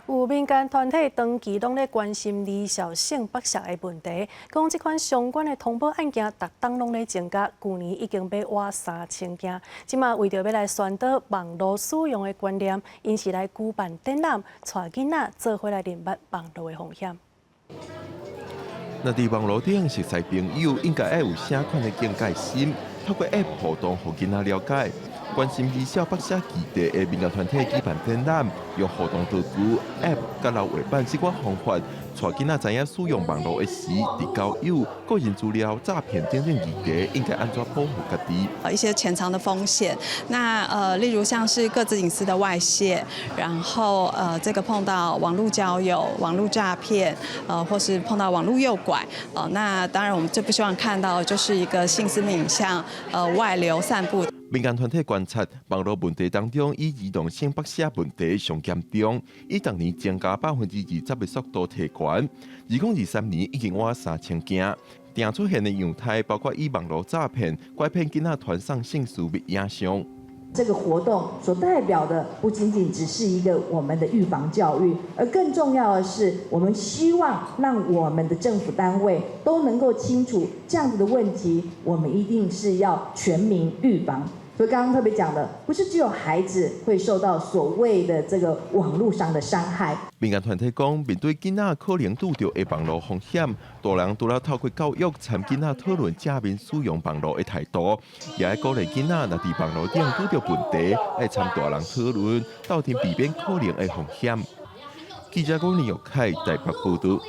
有民间团体长期拢咧关心李小性剥削的问题，讲这款相关的通报案件，逐档拢咧增加，去年已经被挖3000件。即马为着要来宣导网络使用的观念，因是来举办展览，带囡仔做伙来认捌网络的风险。那伫网络顶熟悉朋友，应该要有啥款的警戒心，透过 App 互动，互囡仔了解。关心微小剥削议题的民间团体举办展览，用互动道具 App 甲老画板几款方法，带囡仔知影使用网络的时，伫交友、个人资料、诈骗等等议题，应该安怎保护家己。一些潜藏的风险，那例如像是个资隐私的外泄，然后这个碰到网络交友、网络诈骗，或是碰到网络诱拐，那当然我们最不希望看到就是一个性私密影像外流散布。民间团体观察，网络问题当中，以儿童性剥削问题上严重，以逐年增加20%的速度提悬。2023年已经挖3000件，常出现的样态包括以网络诈骗、拐骗囡仔传送性私密影像。这个活动所代表的不仅仅只是一个我们的预防教育，而更重要的是，我们希望让我们的政府单位都能够清楚这样子的问题，我们一定是要全民预防。所以刚刚特别讲的，不是只有孩子会受到所谓的这个网络上的伤害。民间团体讲，面对囡仔可能遇到的网络风险，大人除了透过教育，参囡仔讨论正面使用网络的态度，也要鼓励囡仔若伫网络顶遇到问题，要参大人讨论，斗阵避免可能的风险。记者郭林玉凯台北报道。